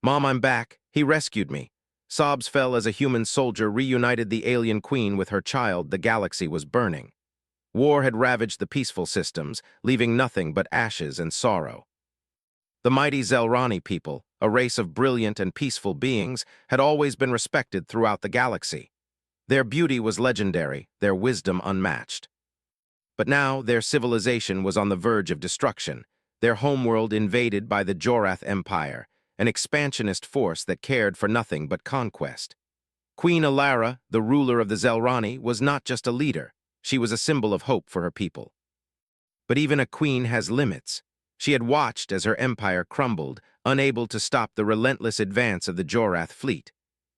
"Mom, I'm back. He rescued me." Sobs fell as a human soldier reunited the alien queen with her child. The galaxy was burning. War had ravaged the peaceful systems, leaving nothing but ashes and sorrow. The mighty Zelrani people, a race of brilliant and peaceful beings, had always been respected throughout the galaxy. Their beauty was legendary, their wisdom unmatched. But now their civilization was on the verge of destruction, their homeworld invaded by the Jorath Empire, an expansionist force that cared for nothing but conquest. Queen Alara, the ruler of the Zelrani, was not just a leader, she was a symbol of hope for her people. But even a queen has limits. She had watched as her empire crumbled, unable to stop the relentless advance of the Jorath fleet.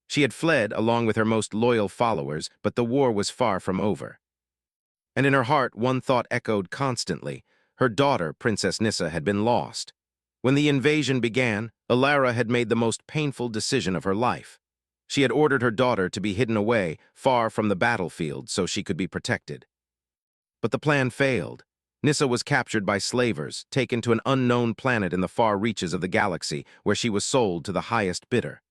She had fled along with her most loyal followers, but the war was far from over. And in her heart, one thought echoed constantly. Her daughter, Princess Nissa, had been lost. When the invasion began, Alara had made the most painful decision of her life. She had ordered her daughter to be hidden away, far from the battlefield, so she could be protected. But the plan failed. Nissa was captured by slavers, taken to an unknown planet in the far reaches of the galaxy, where she was sold to the highest bidder.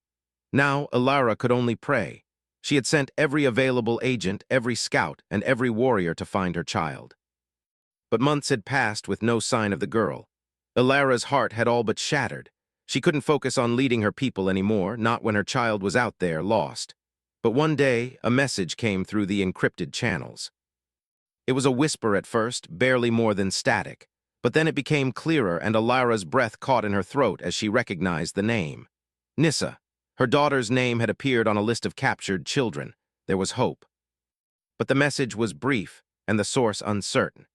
Now, Alara could only pray. She had sent every available agent, every scout, and every warrior to find her child. But months had passed with no sign of the girl. Alara's heart had all but shattered. She couldn't focus on leading her people anymore, not when her child was out there, lost. But one day, a message came through the encrypted channels. It was a whisper at first, barely more than static. But then it became clearer, and Alara's breath caught in her throat as she recognized the name. Nissa. Her daughter's name had appeared on a list of captured children. There was hope. But the message was brief, and the source uncertain.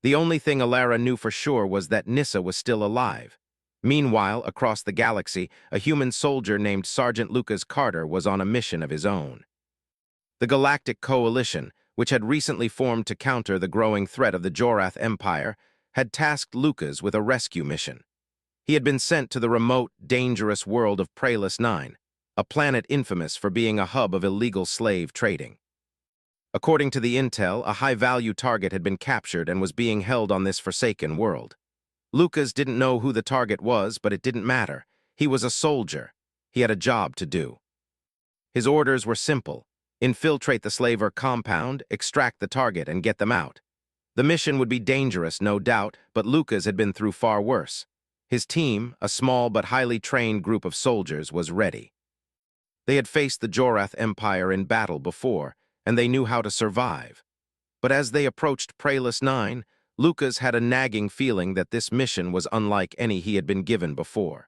The only thing Alara knew for sure was that Nissa was still alive. Meanwhile, across the galaxy, a human soldier named Sergeant Lucas Carter was on a mission of his own. The Galactic Coalition, which had recently formed to counter the growing threat of the Jorath Empire, had tasked Lucas with a rescue mission. He had been sent to the remote, dangerous world of Praelus 9, a planet infamous for being a hub of illegal slave trading. According to the intel, a high-value target had been captured and was being held on this forsaken world. Lucas didn't know who the target was, but it didn't matter. He was a soldier. He had a job to do. His orders were simple: infiltrate the slaver compound, extract the target, and get them out. The mission would be dangerous, no doubt, but Lucas had been through far worse. His team, a small but highly trained group of soldiers, was ready. They had faced the Jorath Empire in battle before, and they knew how to survive. But as they approached Praelus 9, Lucas had a nagging feeling that this mission was unlike any he had been given before.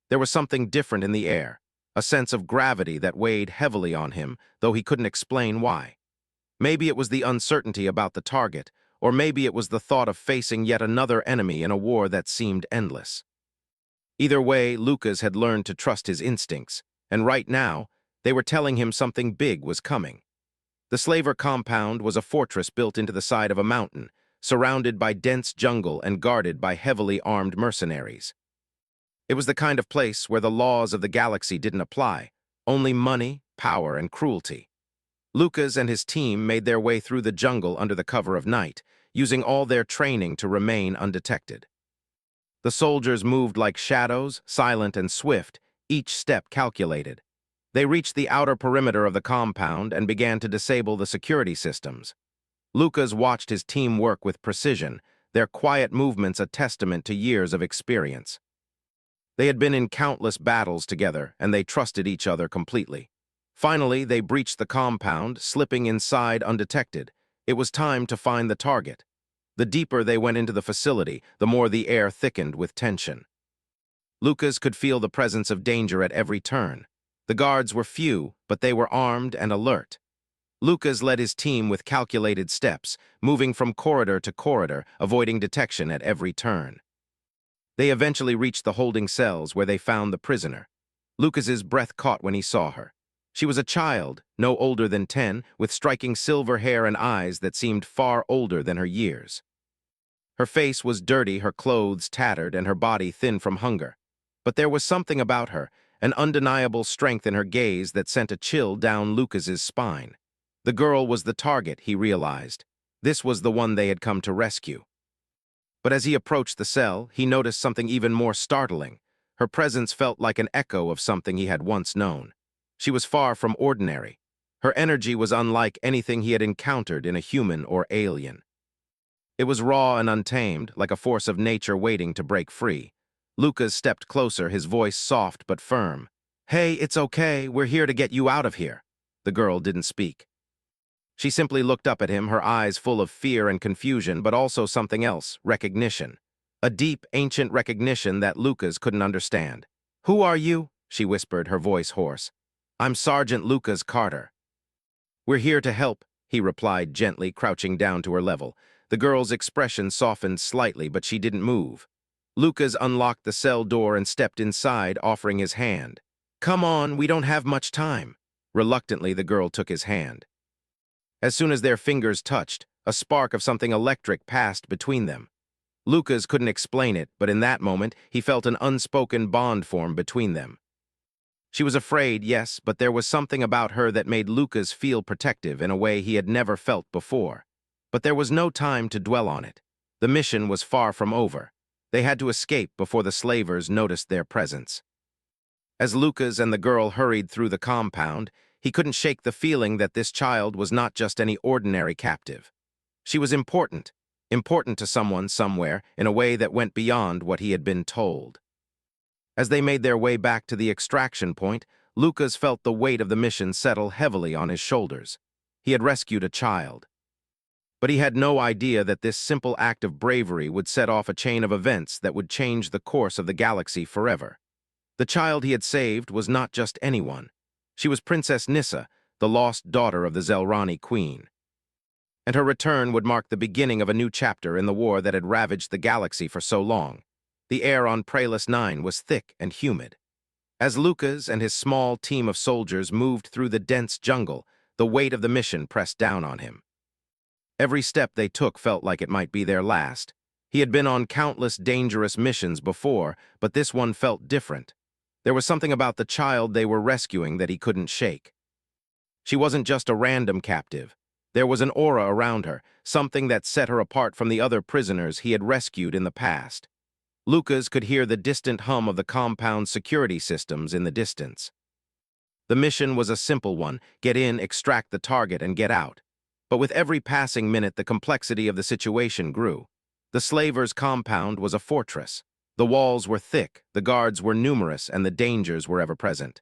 There was something different in the air, a sense of gravity that weighed heavily on him, though he couldn't explain why. Maybe it was the uncertainty about the target, or maybe it was the thought of facing yet another enemy in a war that seemed endless. Either way, Lucas had learned to trust his instincts, and right now, they were telling him something big was coming. The slaver compound was a fortress built into the side of a mountain, surrounded by dense jungle and guarded by heavily armed mercenaries. It was the kind of place where the laws of the galaxy didn't apply, only money, power, and cruelty. Lucas and his team made their way through the jungle under the cover of night, using all their training to remain undetected. The soldiers moved like shadows, silent and swift, each step calculated. They reached the outer perimeter of the compound and began to disable the security systems. Lucas watched his team work with precision, their quiet movements a testament to years of experience. They had been in countless battles together, and they trusted each other completely. Finally, they breached the compound, slipping inside undetected. It was time to find the target. The deeper they went into the facility, the more the air thickened with tension. Lucas could feel the presence of danger at every turn. The guards were few, but they were armed and alert. Lucas led his team with calculated steps, moving from corridor to corridor, avoiding detection at every turn. They eventually reached the holding cells where they found the prisoner. Lucas's breath caught when he saw her. She was a child, no older than 10, with striking silver hair and eyes that seemed far older than her years. Her face was dirty, her clothes tattered, and her body thin from hunger. But there was something about her, an undeniable strength in her gaze that sent a chill down Lucas's spine. The girl was the target, he realized. This was the one they had come to rescue. But as he approached the cell, he noticed something even more startling. Her presence felt like an echo of something he had once known. She was far from ordinary. Her energy was unlike anything he had encountered in a human or alien. It was raw and untamed, like a force of nature waiting to break free. Lucas stepped closer, his voice soft but firm. "Hey, it's okay, we're here to get you out of here." The girl didn't speak. She simply looked up at him, her eyes full of fear and confusion, but also something else, recognition. A deep, ancient recognition that Lucas couldn't understand. "Who are you?" she whispered, her voice hoarse. "I'm Sergeant Lucas Carter." "We're here to help," he replied gently, crouching down to her level. The girl's expression softened slightly, but she didn't move. Lucas unlocked the cell door and stepped inside, offering his hand. "Come on, we don't have much time." Reluctantly, the girl took his hand. As soon as their fingers touched, a spark of something electric passed between them. Lucas couldn't explain it, but in that moment, he felt an unspoken bond form between them. She was afraid, yes, but there was something about her that made Lucas feel protective in a way he had never felt before. But there was no time to dwell on it. The mission was far from over. They had to escape before the slavers noticed their presence. As Lucas and the girl hurried through the compound, he couldn't shake the feeling that this child was not just any ordinary captive. She was important to someone somewhere in a way that went beyond what he had been told. As they made their way back to the extraction point, Lucas felt the weight of the mission settle heavily on his shoulders. He had rescued a child. But he had no idea that this simple act of bravery would set off a chain of events that would change the course of the galaxy forever. The child he had saved was not just anyone. She was Princess Nissa, the lost daughter of the Zelrani queen. And her return would mark the beginning of a new chapter in the war that had ravaged the galaxy for so long. The air on Praelis 9 was thick and humid. As Lucas and his small team of soldiers moved through the dense jungle, the weight of the mission pressed down on him. Every step they took felt like it might be their last. He had been on countless dangerous missions before, but this one felt different. There was something about the child they were rescuing that he couldn't shake. She wasn't just a random captive. There was an aura around her, something that set her apart from the other prisoners he had rescued in the past. Lucas could hear the distant hum of the compound's security systems in the distance. The mission was a simple one: get in, extract the target, and get out. But with every passing minute, the complexity of the situation grew. The slavers' compound was a fortress. The walls were thick, the guards were numerous, and the dangers were ever present.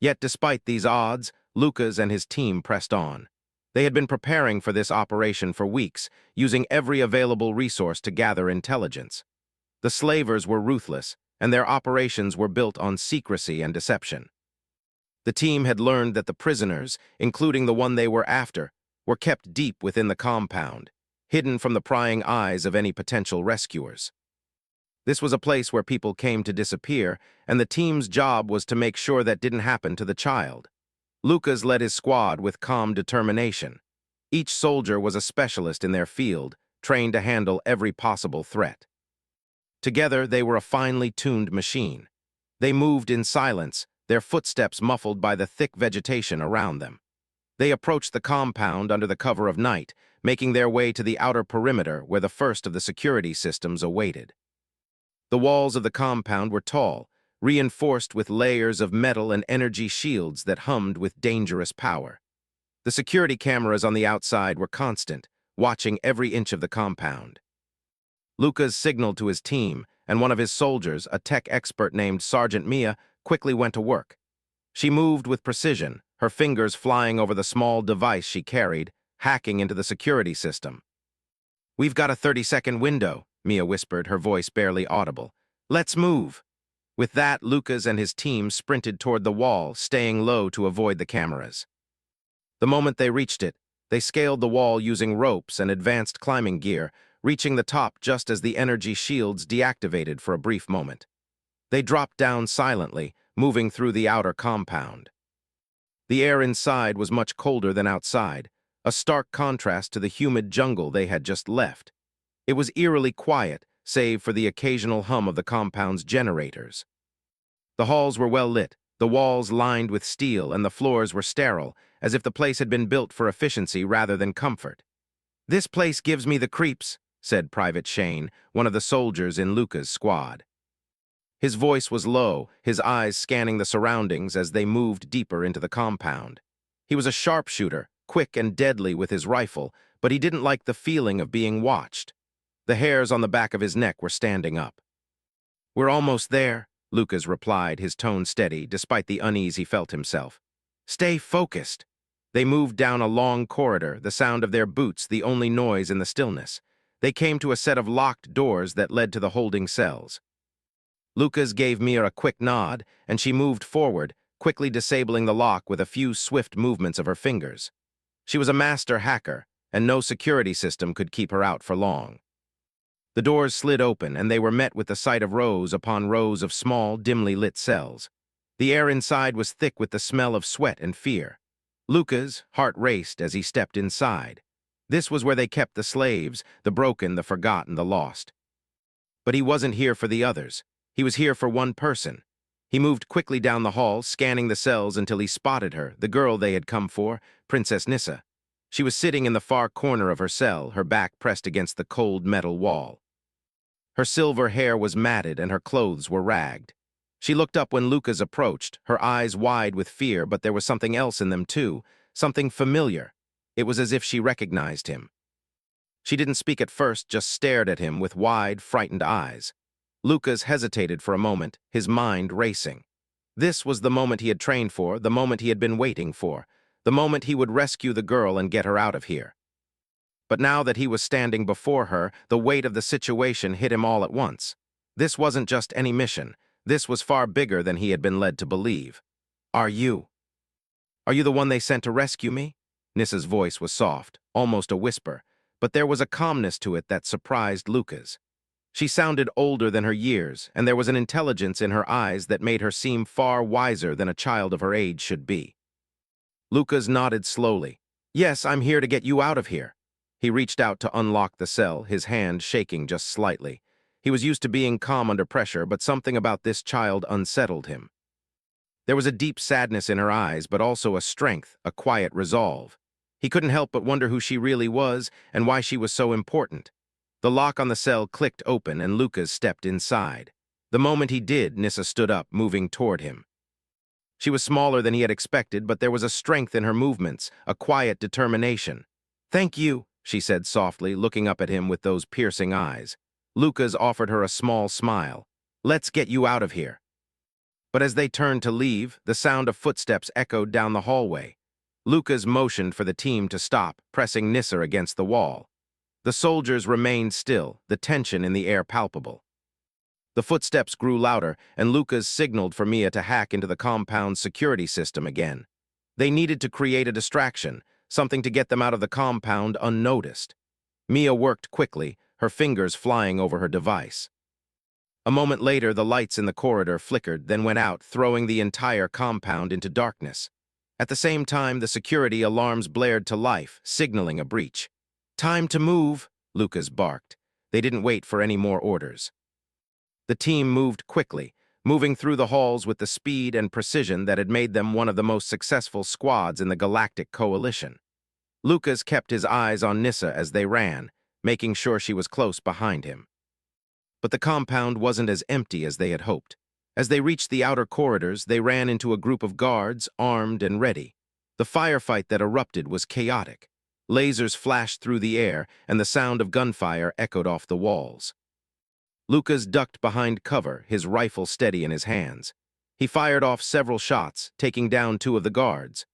Yet despite these odds, Lucas and his team pressed on. They had been preparing for this operation for weeks, using every available resource to gather intelligence. The slavers were ruthless, and their operations were built on secrecy and deception. The team had learned that the prisoners, including the one they were after, were kept deep within the compound, hidden from the prying eyes of any potential rescuers. This was a place where people came to disappear, and the team's job was to make sure that didn't happen to the child. Lucas led his squad with calm determination. Each soldier was a specialist in their field, trained to handle every possible threat. Together, they were a finely tuned machine. They moved in silence, their footsteps muffled by the thick vegetation around them. They approached the compound under the cover of night, making their way to the outer perimeter where the first of the security systems awaited. The walls of the compound were tall, reinforced with layers of metal and energy shields that hummed with dangerous power. The security cameras on the outside were constant, watching every inch of the compound. Lucas signaled to his team, and one of his soldiers, a tech expert named Sergeant Mia, quickly went to work. She moved with precision, her fingers flying over the small device she carried, hacking into the security system. "We've got a 30-second window," Mia whispered, her voice barely audible. "Let's move." With that, Lucas and his team sprinted toward the wall, staying low to avoid the cameras. The moment they reached it, they scaled the wall using ropes and advanced climbing gear, reaching the top just as the energy shields deactivated for a brief moment. They dropped down silently, moving through the outer compound. The air inside was much colder than outside, a stark contrast to the humid jungle they had just left. It was eerily quiet, save for the occasional hum of the compound's generators. The halls were well lit, the walls lined with steel, and the floors were sterile, as if the place had been built for efficiency rather than comfort. "This place gives me the creeps," said Private Shane, one of the soldiers in Lucas' squad. His voice was low, his eyes scanning the surroundings as they moved deeper into the compound. He was a sharpshooter, quick and deadly with his rifle, but he didn't like the feeling of being watched. The hairs on the back of his neck were standing up. "We're almost there," Lucas replied, his tone steady, despite the unease he felt himself. "Stay focused." They moved down a long corridor, the sound of their boots the only noise in the stillness. They came to a set of locked doors that led to the holding cells. Lucas gave Mia a quick nod, and she moved forward, quickly disabling the lock with a few swift movements of her fingers. She was a master hacker, and no security system could keep her out for long. The doors slid open, and they were met with the sight of rows upon rows of small, dimly lit cells. The air inside was thick with the smell of sweat and fear. Lucas' heart raced as he stepped inside. This was where they kept the slaves, the broken, the forgotten, the lost. But he wasn't here for the others. He was here for one person. He moved quickly down the hall, scanning the cells until he spotted her, the girl they had come for, Princess Nissa. She was sitting in the far corner of her cell, her back pressed against the cold metal wall. Her silver hair was matted and her clothes were ragged. She looked up when Lucas approached, her eyes wide with fear, but there was something else in them too, something familiar. It was as if she recognized him. She didn't speak at first, just stared at him with wide, frightened eyes. Lucas hesitated for a moment, his mind racing. This was the moment he had trained for, the moment he had been waiting for, the moment he would rescue the girl and get her out of here. But now that he was standing before her, the weight of the situation hit him all at once. This wasn't just any mission. This was far bigger than he had been led to believe. Are you the one they sent to rescue me?" Nissa's voice was soft, almost a whisper, but there was a calmness to it that surprised Lucas. She sounded older than her years, and there was an intelligence in her eyes that made her seem far wiser than a child of her age should be. Lucas nodded slowly. "Yes, I'm here to get you out of here." He reached out to unlock the cell, his hand shaking just slightly. He was used to being calm under pressure, but something about this child unsettled him. There was a deep sadness in her eyes, but also a strength, a quiet resolve. He couldn't help but wonder who she really was and why she was so important. The lock on the cell clicked open and Lucas stepped inside. The moment he did, Nissa stood up, moving toward him. She was smaller than he had expected, but there was a strength in her movements, a quiet determination. "Thank you," she said softly, looking up at him with those piercing eyes. Lucas offered her a small smile. "Let's get you out of here." But as they turned to leave, the sound of footsteps echoed down the hallway. Lucas motioned for the team to stop, pressing Nissa against the wall. The soldiers remained still, the tension in the air palpable. The footsteps grew louder, and Lucas signaled for Mia to hack into the compound's security system again. They needed to create a distraction, something to get them out of the compound unnoticed. Mia worked quickly, her fingers flying over her device. A moment later, the lights in the corridor flickered, then went out, throwing the entire compound into darkness. At the same time, the security alarms blared to life, signaling a breach. "Time to move," Lucas barked. They didn't wait for any more orders. The team moved quickly, moving through the halls with the speed and precision that had made them one of the most successful squads in the Galactic Coalition. Lucas kept his eyes on Nissa as they ran, making sure she was close behind him. But the compound wasn't as empty as they had hoped. As they reached the outer corridors, they ran into a group of guards, armed and ready. The firefight that erupted was chaotic. Lasers flashed through the air, and the sound of gunfire echoed off the walls. Lucas ducked behind cover, his rifle steady in his hands. He fired off several shots, taking down 2 of the guards.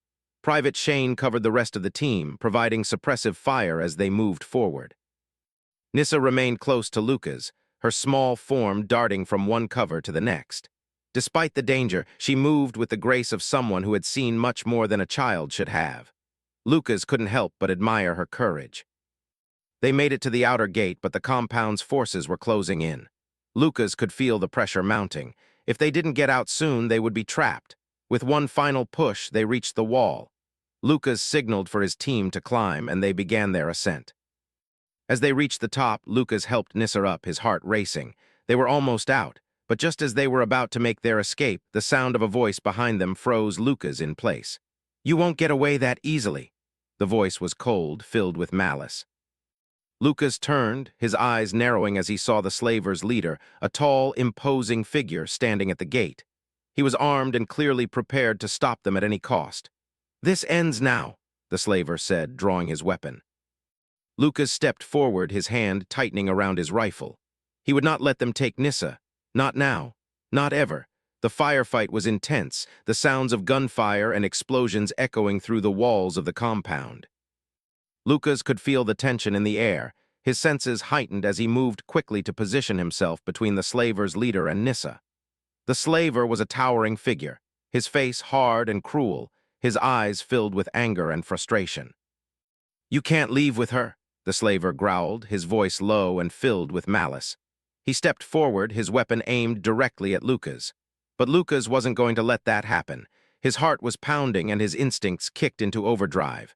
Private Shane covered the rest of the team, providing suppressive fire as they moved forward. Nissa remained close to Lucas, her small form darting from one cover to the next. Despite the danger, she moved with the grace of someone who had seen much more than a child should have. Lucas couldn't help but admire her courage. They made it to the outer gate, but the compound's forces were closing in. Lucas could feel the pressure mounting. If they didn't get out soon, they would be trapped. With one final push, they reached the wall. Lucas signaled for his team to climb, and they began their ascent. As they reached the top, Lucas helped Nissa up, his heart racing. They were almost out, but just as they were about to make their escape, the sound of a voice behind them froze Lucas in place. "You won't get away that easily." The voice was cold, filled with malice. Lucas turned, his eyes narrowing as he saw the slavers' leader, a tall, imposing figure standing at the gate. He was armed and clearly prepared to stop them at any cost. "This ends now," the slaver said, drawing his weapon. Lucas stepped forward, his hand tightening around his rifle. He would not let them take Nissa. Not now. Not ever. The firefight was intense, the sounds of gunfire and explosions echoing through the walls of the compound. Lucas could feel the tension in the air, his senses heightened as he moved quickly to position himself between the slaver's leader and Nissa. The slaver was a towering figure, his face hard and cruel, his eyes filled with anger and frustration. "You can't leave with her," the slaver growled, his voice low and filled with malice. He stepped forward, his weapon aimed directly at Lucas. But Lucas wasn't going to let that happen. His heart was pounding and his instincts kicked into overdrive.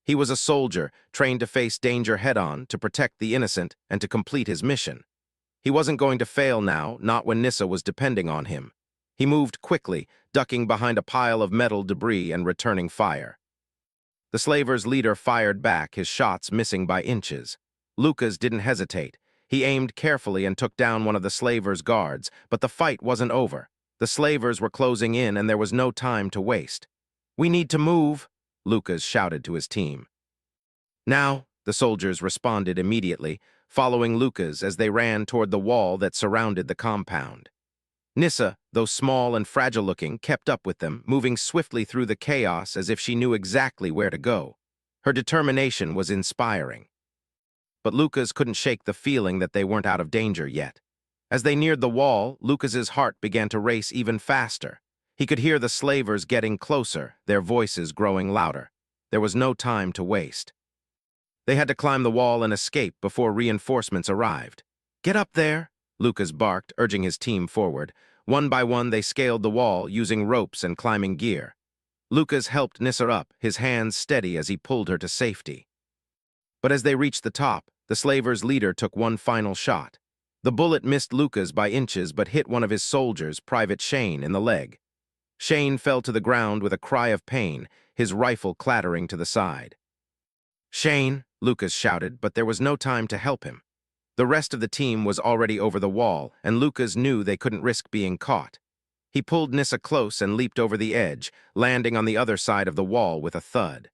He was a soldier, trained to face danger head-on, to protect the innocent, and to complete his mission. He wasn't going to fail now, not when Nissa was depending on him. He moved quickly, ducking behind a pile of metal debris and returning fire. The slaver's leader fired back, his shots missing by inches. Lucas didn't hesitate. He aimed carefully and took down one of the slaver's guards, but the fight wasn't over. The slavers were closing in and there was no time to waste. "We need to move," Lucas shouted to his team. "Now," the soldiers responded immediately, following Lucas as they ran toward the wall that surrounded the compound. Nissa, though small and fragile-looking, kept up with them, moving swiftly through the chaos as if she knew exactly where to go. Her determination was inspiring. But Lucas couldn't shake the feeling that they weren't out of danger yet. As they neared the wall, Lucas's heart began to race even faster. He could hear the slavers getting closer, their voices growing louder. There was no time to waste. They had to climb the wall and escape before reinforcements arrived. "Get up there," Lucas barked, urging his team forward. One by one, they scaled the wall, using ropes and climbing gear. Lucas helped Nissa up, his hands steady as he pulled her to safety. But as they reached the top, the slaver's leader took one final shot. The bullet missed Lucas by inches but hit one of his soldiers, Private Shane, in the leg. Shane fell to the ground with a cry of pain, his rifle clattering to the side. "Shane," Lucas shouted, but there was no time to help him. The rest of the team was already over the wall, and Lucas knew they couldn't risk being caught. He pulled Nissa close and leaped over the edge, landing on the other side of the wall with a thud.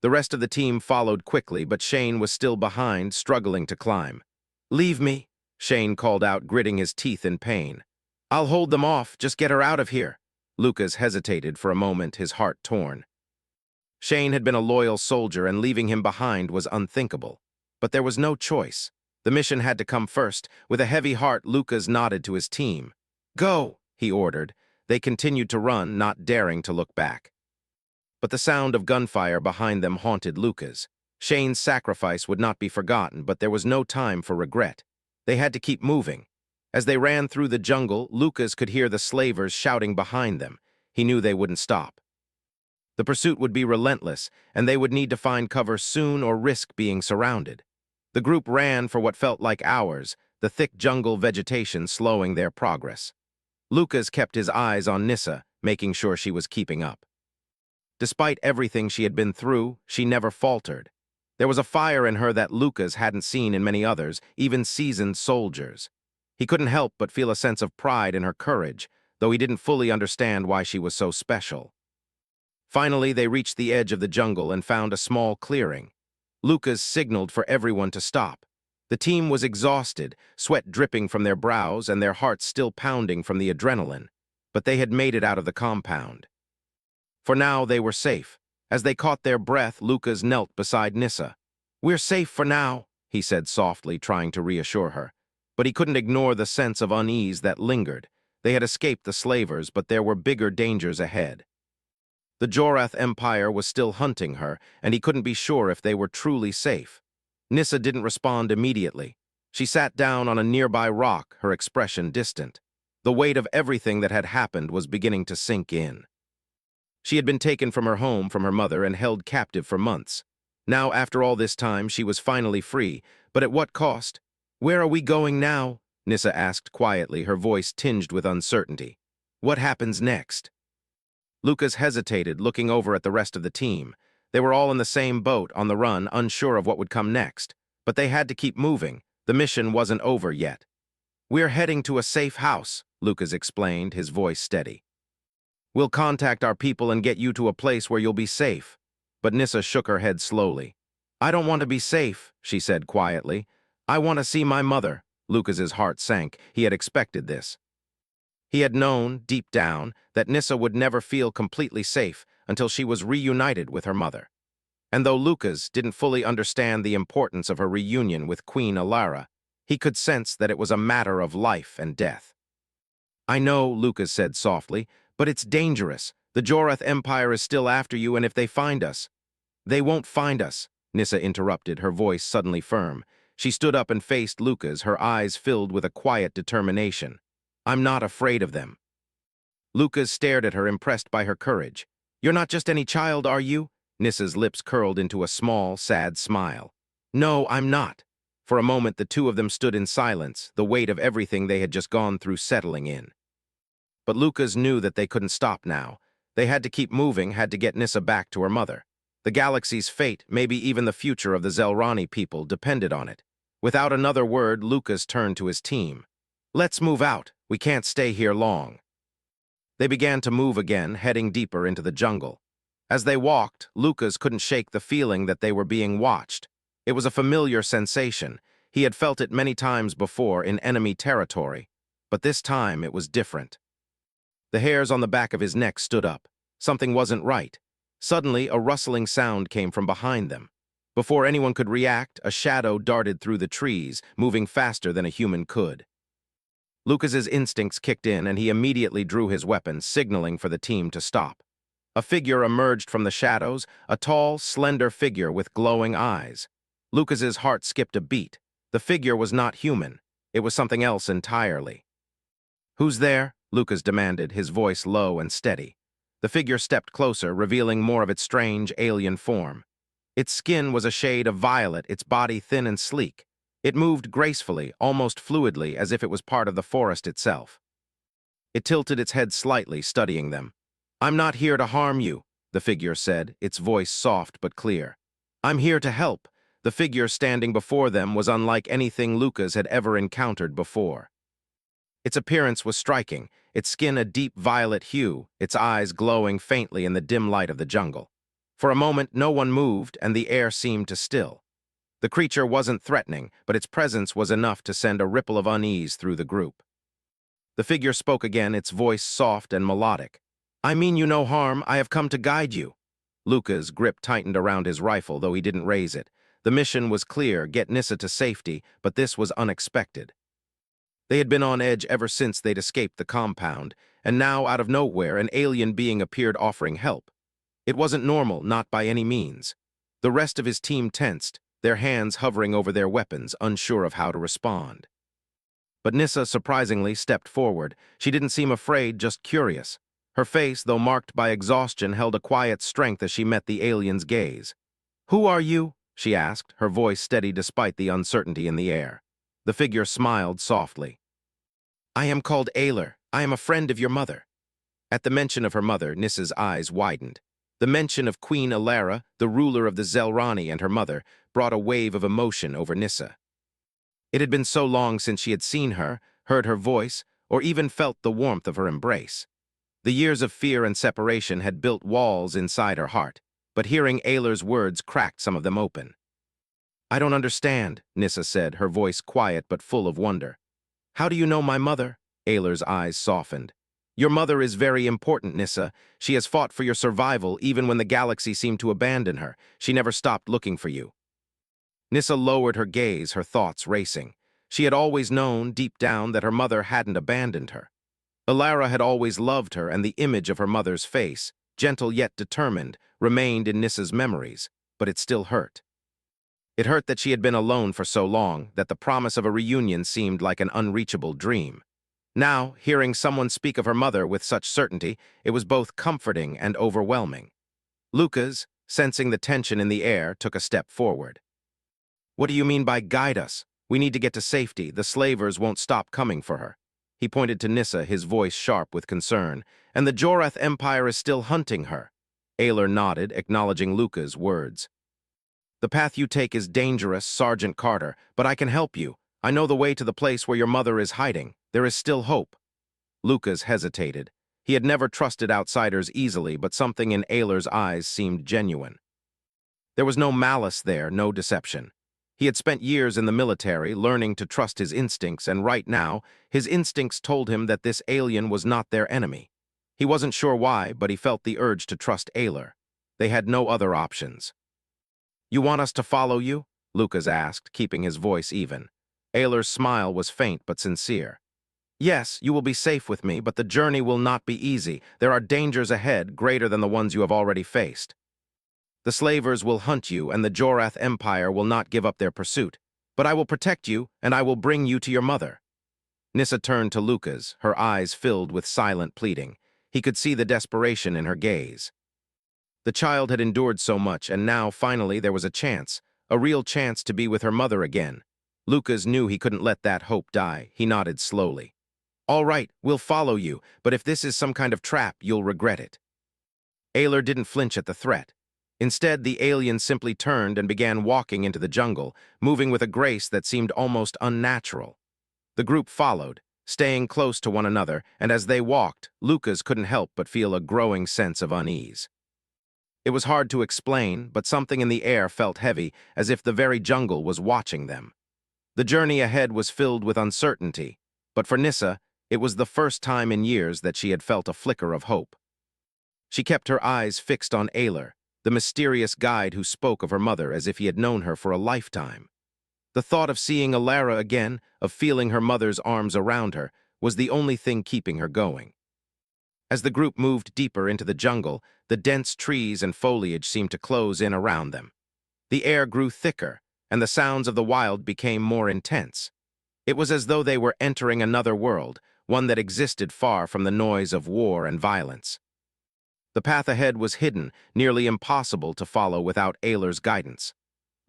The rest of the team followed quickly, but Shane was still behind, struggling to climb. "Leave me," Shane called out, gritting his teeth in pain. "I'll hold them off, just get her out of here." Lucas hesitated for a moment, his heart torn. Shane had been a loyal soldier, and leaving him behind was unthinkable. But there was no choice. The mission had to come first. With a heavy heart, Lucas nodded to his team. "Go," he ordered. They continued to run, not daring to look back. But the sound of gunfire behind them haunted Lucas. Shane's sacrifice would not be forgotten, but there was no time for regret. They had to keep moving. As they ran through the jungle, Lucas could hear the slavers shouting behind them. He knew they wouldn't stop. The pursuit would be relentless, and they would need to find cover soon or risk being surrounded. The group ran for what felt like hours, the thick jungle vegetation slowing their progress. Lucas kept his eyes on Nissa, making sure she was keeping up. Despite everything she had been through, she never faltered. There was a fire in her that Lucas hadn't seen in many others, even seasoned soldiers. He couldn't help but feel a sense of pride in her courage, though he didn't fully understand why she was so special. Finally, they reached the edge of the jungle and found a small clearing. Lucas signaled for everyone to stop. The team was exhausted, sweat dripping from their brows and their hearts still pounding from the adrenaline, but they had made it out of the compound. For now, they were safe. As they caught their breath, Lucas knelt beside Nissa. "We're safe for now," he said softly, trying to reassure her. But he couldn't ignore the sense of unease that lingered. They had escaped the slavers, but there were bigger dangers ahead. The Jorath Empire was still hunting her, and he couldn't be sure if they were truly safe. Nissa didn't respond immediately. She sat down on a nearby rock, her expression distant. The weight of everything that had happened was beginning to sink in. She had been taken from her home from her mother and held captive for months. Now, after all this time, she was finally free, but at what cost? "Where are we going now?" Nissa asked quietly, her voice tinged with uncertainty. "What happens next?" Lucas hesitated, looking over at the rest of the team. They were all in the same boat, on the run, unsure of what would come next. But they had to keep moving. The mission wasn't over yet. "We're heading to a safe house," Lucas explained, his voice steady. "We'll contact our people and get you to a place where you'll be safe." But Nissa shook her head slowly. "I don't want to be safe," she said quietly. "I want to see my mother." Lucas's heart sank. He had expected this. He had known, deep down, that Nissa would never feel completely safe until she was reunited with her mother. And though Lucas didn't fully understand the importance of her reunion with Queen Alara, he could sense that it was a matter of life and death. "I know," Lucas said softly, "but it's dangerous. The Jorath Empire is still after you, and if they find us—" "They won't find us," Nissa interrupted, her voice suddenly firm. She stood up and faced Lucas, her eyes filled with a quiet determination. "I'm not afraid of them." Lucas stared at her, impressed by her courage. "You're not just any child, are you?" Nissa's lips curled into a small, sad smile. "No, I'm not." For a moment, the two of them stood in silence, the weight of everything they had just gone through settling in. But Lucas knew that they couldn't stop now. They had to keep moving, had to get Nissa back to her mother. The galaxy's fate, maybe even the future of the Zelrani people, depended on it. Without another word, Lucas turned to his team. "Let's move out. We can't stay here long." They began to move again, heading deeper into the jungle. As they walked, Lucas couldn't shake the feeling that they were being watched. It was a familiar sensation. He had felt it many times before in enemy territory, but this time it was different. The hairs on the back of his neck stood up. Something wasn't right. Suddenly, a rustling sound came from behind them. Before anyone could react, a shadow darted through the trees, moving faster than a human could. Lucas's instincts kicked in, and he immediately drew his weapon, signaling for the team to stop. A figure emerged from the shadows, a tall, slender figure with glowing eyes. Lucas's heart skipped a beat. The figure was not human. It was something else entirely. "Who's there?" Lucas demanded, his voice low and steady. The figure stepped closer, revealing more of its strange, alien form. Its skin was a shade of violet, its body thin and sleek. It moved gracefully, almost fluidly, as if it was part of the forest itself. It tilted its head slightly, studying them. "I'm not here to harm you," the figure said, its voice soft but clear. "I'm here to help." The figure standing before them was unlike anything Lucas had ever encountered before. Its appearance was striking, its skin a deep violet hue, its eyes glowing faintly in the dim light of the jungle. For a moment, no one moved, and the air seemed to still. The creature wasn't threatening, but its presence was enough to send a ripple of unease through the group. The figure spoke again, its voice soft and melodic. "I mean you no harm. I have come to guide you." Lucas' grip tightened around his rifle, though he didn't raise it. The mission was clear, get Nissa to safety, but this was unexpected. They had been on edge ever since they'd escaped the compound, and now, out of nowhere, an alien being appeared offering help. It wasn't normal, not by any means. The rest of his team tensed, their hands hovering over their weapons, unsure of how to respond. But Nissa, surprisingly, stepped forward. She didn't seem afraid, just curious. Her face, though marked by exhaustion, held a quiet strength as she met the alien's gaze. "Who are you?" she asked, her voice steady despite the uncertainty in the air. The figure smiled softly. "I am called Aylar. I am a friend of your mother." At the mention of her mother, Nissa's eyes widened. The mention of Queen Alara, the ruler of the Zelrani, and her mother brought a wave of emotion over Nissa. It had been so long since she had seen her, heard her voice, or even felt the warmth of her embrace. The years of fear and separation had built walls inside her heart, but hearing Aylar's words cracked some of them open. "I don't understand," Nissa said, her voice quiet but full of wonder. "How do you know my mother?" Aylar's eyes softened. "Your mother is very important, Nissa. She has fought for your survival even when the galaxy seemed to abandon her. She never stopped looking for you." Nissa lowered her gaze, her thoughts racing. She had always known, deep down, that her mother hadn't abandoned her. Alara had always loved her, and the image of her mother's face, gentle yet determined, remained in Nissa's memories, but it still hurt. It hurt that she had been alone for so long, that the promise of a reunion seemed like an unreachable dream. Now, hearing someone speak of her mother with such certainty, it was both comforting and overwhelming. Lucas, sensing the tension in the air, took a step forward. "What do you mean by guide us? We need to get to safety. The slavers won't stop coming for her." He pointed to Nissa, his voice sharp with concern. "And the Jorath Empire is still hunting her." Aylar nodded, acknowledging Lucas' words. The path you take is dangerous, Sergeant Carter, but I can help you. I know the way to the place where your mother is hiding. There is still hope. Lucas hesitated. He had never trusted outsiders easily, but something in Ayler's eyes seemed genuine. There was no malice there, no deception. He had spent years in the military, learning to trust his instincts, and right now, his instincts told him that this alien was not their enemy. He wasn't sure why, but he felt the urge to trust Ayler. They had no other options. "You want us to follow you?" Lucas asked, keeping his voice even. Ayler's smile was faint but sincere. "Yes, you will be safe with me, but the journey will not be easy. There are dangers ahead, greater than the ones you have already faced. The slavers will hunt you, and the Jorath Empire will not give up their pursuit. But I will protect you, and I will bring you to your mother." Nissa turned to Lucas, her eyes filled with silent pleading. He could see the desperation in her gaze. The child had endured so much, and now, finally, there was a real chance to be with her mother again. Lucas knew he couldn't let that hope die. He nodded slowly. "All right, we'll follow you, but if this is some kind of trap, you'll regret it." Ayler didn't flinch at the threat. Instead, the alien simply turned and began walking into the jungle, moving with a grace that seemed almost unnatural. The group followed, staying close to one another, and as they walked, Lucas couldn't help but feel a growing sense of unease. It was hard to explain, but something in the air felt heavy, as if the very jungle was watching them. The journey ahead was filled with uncertainty, but for Nissa, it was the first time in years that she had felt a flicker of hope. She kept her eyes fixed on Ayler, the mysterious guide who spoke of her mother as if he had known her for a lifetime. The thought of seeing Alara again, of feeling her mother's arms around her, was the only thing keeping her going. As the group moved deeper into the jungle, the dense trees and foliage seemed to close in around them. The air grew thicker, and the sounds of the wild became more intense. It was as though they were entering another world, one that existed far from the noise of war and violence. The path ahead was hidden, nearly impossible to follow without Ayler's guidance.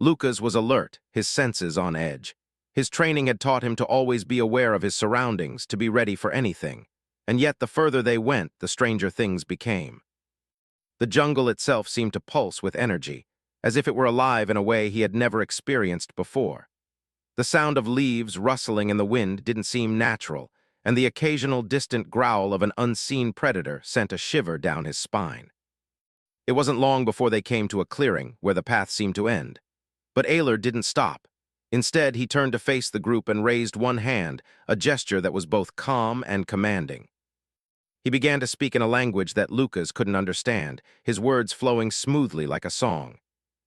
Lucas was alert, his senses on edge. His training had taught him to always be aware of his surroundings, to be ready for anything. And yet the further they went, the stranger things became. The jungle itself seemed to pulse with energy, as if it were alive in a way he had never experienced before. The sound of leaves rustling in the wind didn't seem natural, and the occasional distant growl of an unseen predator sent a shiver down his spine. It wasn't long before they came to a clearing where the path seemed to end. But Ayler didn't stop. Instead, he turned to face the group and raised one hand, a gesture that was both calm and commanding. He began to speak in a language that Lucas couldn't understand, his words flowing smoothly like a song.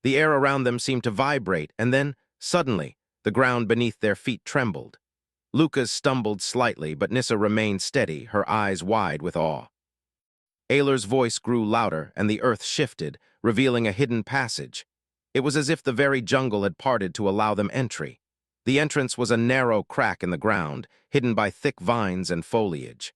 The air around them seemed to vibrate, and then, suddenly, the ground beneath their feet trembled. Lucas stumbled slightly, but Nissa remained steady, her eyes wide with awe. Ayler's voice grew louder, and the earth shifted, revealing a hidden passage. It was as if the very jungle had parted to allow them entry. The entrance was a narrow crack in the ground, hidden by thick vines and foliage.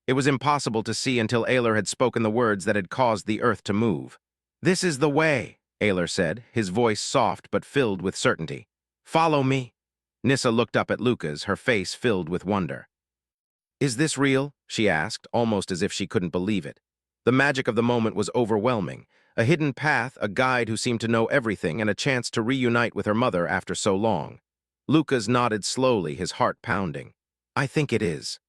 It was impossible to see until Ayler had spoken the words that had caused the earth to move. "This is the way," Ayler said, his voice soft but filled with certainty. "Follow me." Nissa looked up at Lucas, her face filled with wonder. "Is this real?" she asked, almost as if she couldn't believe it. The magic of the moment was overwhelming. A hidden path, a guide who seemed to know everything, and a chance to reunite with her mother after so long. Lucas nodded slowly, his heart pounding. "I think it is."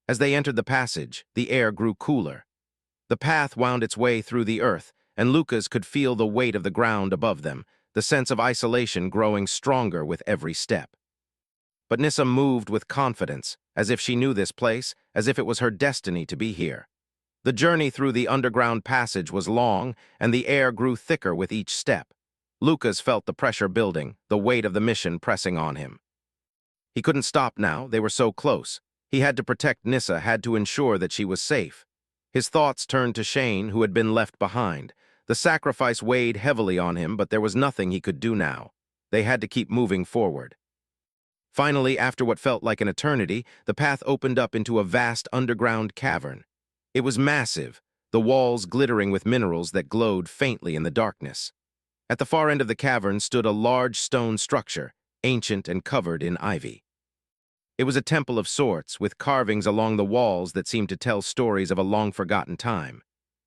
As they entered the passage, the air grew cooler. The path wound its way through the earth, and Lucas could feel the weight of the ground above them, the sense of isolation growing stronger with every step. But Nissa moved with confidence, as if she knew this place, as if it was her destiny to be here. The journey through the underground passage was long, and the air grew thicker with each step. Lucas felt the pressure building, the weight of the mission pressing on him. He couldn't stop now, they were so close. He had to protect Nissa, had to ensure that she was safe. His thoughts turned to Shane, who had been left behind. The sacrifice weighed heavily on him, but there was nothing he could do now. They had to keep moving forward. Finally, after what felt like an eternity, the path opened up into a vast underground cavern. It was massive, the walls glittering with minerals that glowed faintly in the darkness. At the far end of the cavern stood a large stone structure, ancient and covered in ivy. It was a temple of sorts, with carvings along the walls that seemed to tell stories of a long-forgotten time.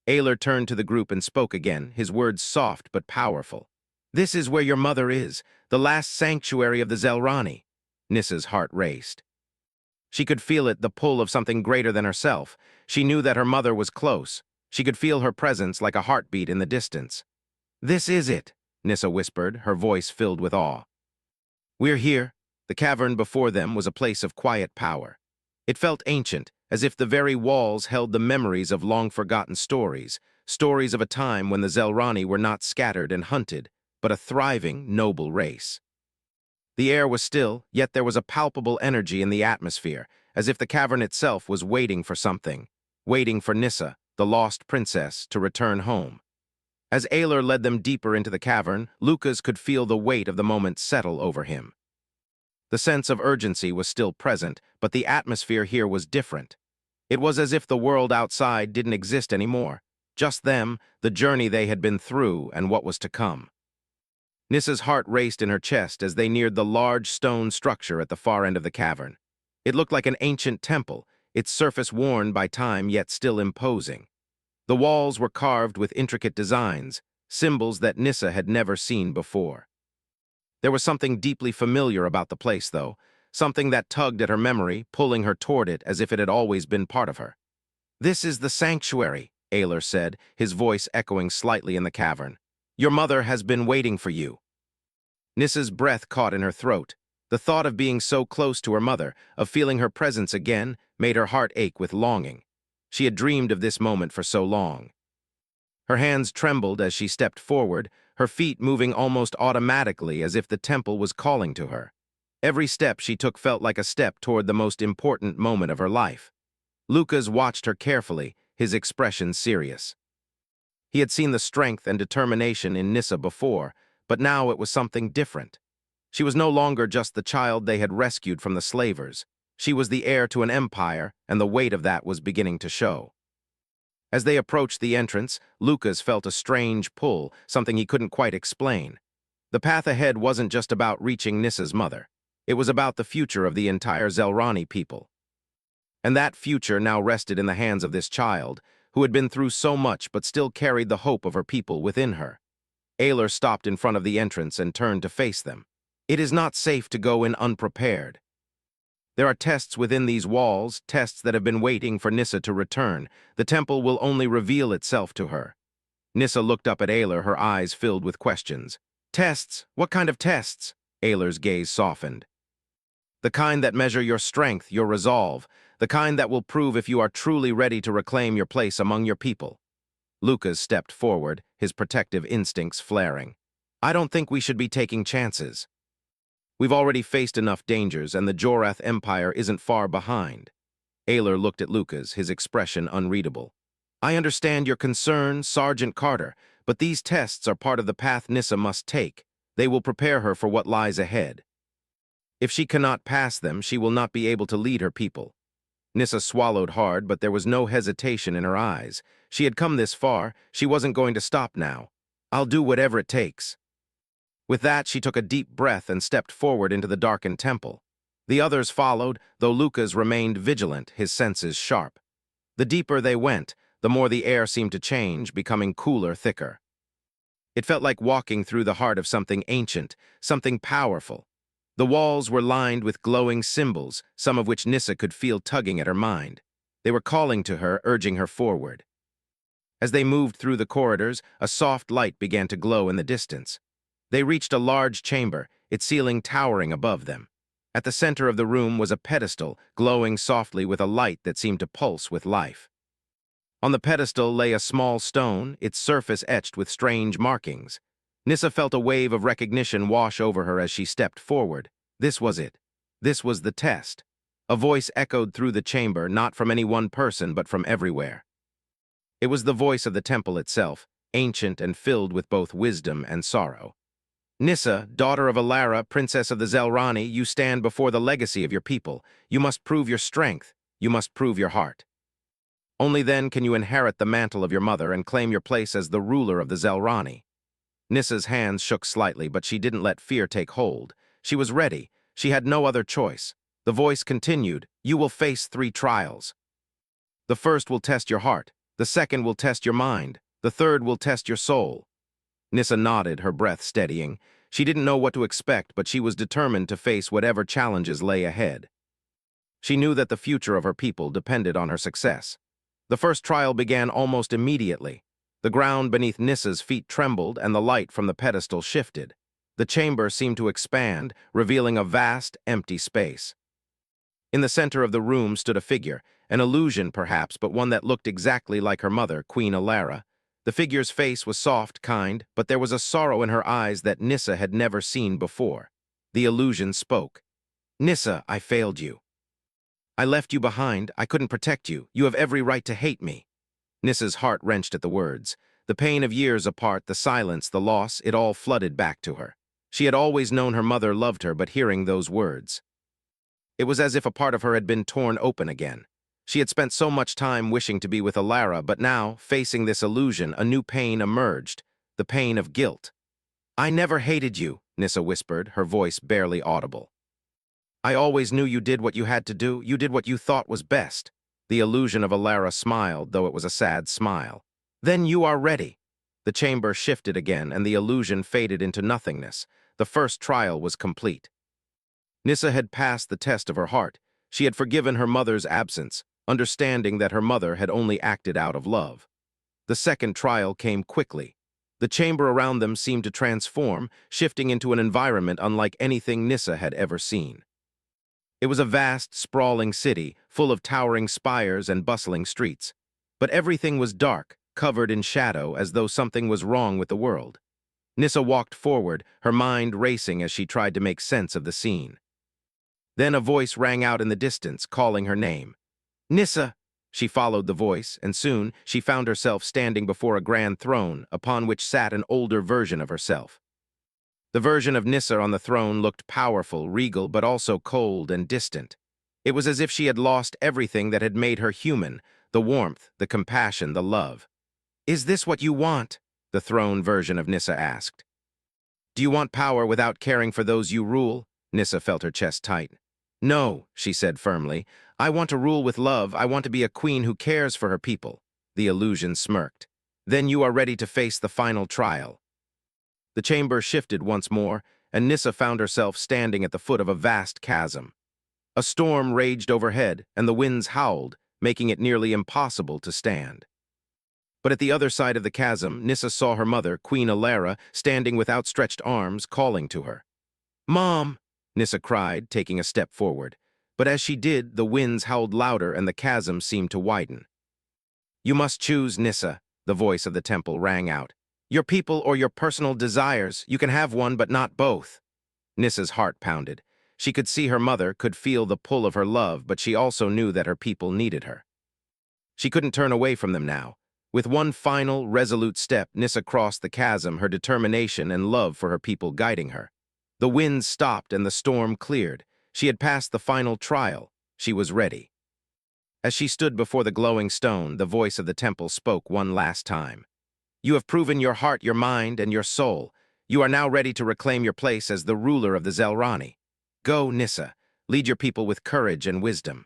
Ayler turned to the group and spoke again, his words soft but powerful. This is where your mother is, the last sanctuary of the Zelrani. Nissa's heart raced. She could feel it, the pull of something greater than herself. She knew that her mother was close. She could feel her presence like a heartbeat in the distance. This is it, Nissa whispered, her voice filled with awe. We're here. The cavern before them was a place of quiet power. It felt ancient, as if the very walls held the memories of long-forgotten stories, stories of a time when the Zelrani were not scattered and hunted, but a thriving, noble race. The air was still, yet there was a palpable energy in the atmosphere, as if the cavern itself was waiting for something, waiting for Nissa, the lost princess, to return home. As Aelor led them deeper into the cavern, Lucas could feel the weight of the moment settle over him. The sense of urgency was still present, but the atmosphere here was different. It was as if the world outside didn't exist anymore. Just them, the journey they had been through, and what was to come. Nissa's heart raced in her chest as they neared the large stone structure at the far end of the cavern. It looked like an ancient temple, its surface worn by time yet still imposing. The walls were carved with intricate designs, symbols that Nissa had never seen before. There was something deeply familiar about the place, though, something that tugged at her memory, pulling her toward it as if it had always been part of her. "This is the sanctuary," Aelor said, his voice echoing slightly in the cavern. "Your mother has been waiting for you." Nissa's breath caught in her throat. The thought of being so close to her mother, of feeling her presence again, made her heart ache with longing. She had dreamed of this moment for so long. Her hands trembled as she stepped forward, her feet moving almost automatically as if the temple was calling to her. Every step she took felt like a step toward the most important moment of her life. Lucas watched her carefully, his expression serious. He had seen the strength and determination in Nissa before, but now it was something different. She was no longer just the child they had rescued from the slavers. She was the heir to an empire, and the weight of that was beginning to show. As they approached the entrance, Lucas felt a strange pull, something he couldn't quite explain. The path ahead wasn't just about reaching Nissa's mother. It was about the future of the entire Zelrani people. And that future now rested in the hands of this child, who had been through so much but still carried the hope of her people within her. Aelor stopped in front of the entrance and turned to face them. "It is not safe to go in unprepared. There are tests within these walls, tests that have been waiting for Nissa to return. The temple will only reveal itself to her." Nissa looked up at Aelor, her eyes filled with questions. "Tests? What kind of tests?" Aelor's gaze softened. "The kind that measure your strength, your resolve, the kind that will prove if you are truly ready to reclaim your place among your people." Lucas stepped forward, his protective instincts flaring. "I don't think we should be taking chances. We've already faced enough dangers, and the Jorath Empire isn't far behind." Aelor looked at Lucas, his expression unreadable. "I understand your concern, Sergeant Carter, but these tests are part of the path Nissa must take. They will prepare her for what lies ahead. If she cannot pass them, she will not be able to lead her people." Nissa swallowed hard, but there was no hesitation in her eyes. She had come this far, she wasn't going to stop now. "I'll do whatever it takes." With that, she took a deep breath and stepped forward into the darkened temple. The others followed, though Lucas remained vigilant, his senses sharp. The deeper they went, the more the air seemed to change, becoming cooler, thicker. It felt like walking through the heart of something ancient, something powerful. The walls were lined with glowing symbols, some of which Nissa could feel tugging at her mind. They were calling to her, urging her forward. As they moved through the corridors, a soft light began to glow in the distance. They reached a large chamber, its ceiling towering above them. At the center of the room was a pedestal, glowing softly with a light that seemed to pulse with life. On the pedestal lay a small stone, its surface etched with strange markings. Nissa felt a wave of recognition wash over her as she stepped forward. This was it. This was the test. A voice echoed through the chamber, not from any one person, but from everywhere. It was the voice of the temple itself, ancient and filled with both wisdom and sorrow. "Nissa, daughter of Alara, princess of the Zelrani, you stand before the legacy of your people. You must prove your strength. You must prove your heart. Only then can you inherit the mantle of your mother and claim your place as the ruler of the Zelrani." Nissa's hands shook slightly, but she didn't let fear take hold. She was ready. She had no other choice. The voice continued, "You will face 3 trials. The first will test your heart. The second will test your mind. The third will test your soul." Nissa nodded, her breath steadying. She didn't know what to expect, but she was determined to face whatever challenges lay ahead. She knew that the future of her people depended on her success. The first trial began almost immediately. The ground beneath Nissa's feet trembled and the light from the pedestal shifted. The chamber seemed to expand, revealing a vast, empty space. In the center of the room stood a figure, an illusion perhaps, but one that looked exactly like her mother, Queen Alara. The figure's face was soft, kind, but there was a sorrow in her eyes that Nissa had never seen before. The illusion spoke. "Nissa, I failed you. I left you behind. I couldn't protect you. You have every right to hate me." Nissa's heart wrenched at the words. The pain of years apart, the silence, the loss, it all flooded back to her. She had always known her mother loved her, but hearing those words, it was as if a part of her had been torn open again. She had spent so much time wishing to be with Alara, but now, facing this illusion, a new pain emerged, the pain of guilt. "I never hated you," Nissa whispered, her voice barely audible. "I always knew you did what you had to do. You did what you thought was best." The illusion of Alara smiled, though it was a sad smile. "Then you are ready." The chamber shifted again, and the illusion faded into nothingness. The first trial was complete. Nissa had passed the test of her heart. She had forgiven her mother's absence, understanding that her mother had only acted out of love. The second trial came quickly. The chamber around them seemed to transform, shifting into an environment unlike anything Nissa had ever seen. It was a vast, sprawling city, full of towering spires and bustling streets. But everything was dark, covered in shadow, as though something was wrong with the world. Nissa walked forward, her mind racing as she tried to make sense of the scene. Then a voice rang out in the distance, calling her name. "Nissa!" She followed the voice, and soon she found herself standing before a grand throne, upon which sat an older version of herself. The version of Nissa on the throne looked powerful, regal, but also cold and distant. It was as if she had lost everything that had made her human, the warmth, the compassion, the love. "Is this what you want?" the throne version of Nissa asked. "Do you want power without caring for those you rule?" Nissa felt her chest tight. "No," she said firmly. "I want to rule with love. I want to be a queen who cares for her people." The illusion smirked. "Then you are ready to face the final trial." The chamber shifted once more, and Nissa found herself standing at the foot of a vast chasm. A storm raged overhead, and the winds howled, making it nearly impossible to stand. But at the other side of the chasm, Nissa saw her mother, Queen Alara, standing with outstretched arms, calling to her. "Mom!" Nissa cried, taking a step forward. But as she did, the winds howled louder and the chasm seemed to widen. "You must choose, Nissa," the voice of the temple rang out. "Your people or your personal desires. You can have one, but not both." Nissa's heart pounded. She could see her mother, could feel the pull of her love, but she also knew that her people needed her. She couldn't turn away from them now. With one final, resolute step, Nissa crossed the chasm, her determination and love for her people guiding her. The winds stopped and the storm cleared. She had passed the final trial. She was ready. As she stood before the glowing stone, the voice of the temple spoke one last time. "You have proven your heart, your mind, and your soul. You are now ready to reclaim your place as the ruler of the Zelrani. Go, Nissa, lead your people with courage and wisdom."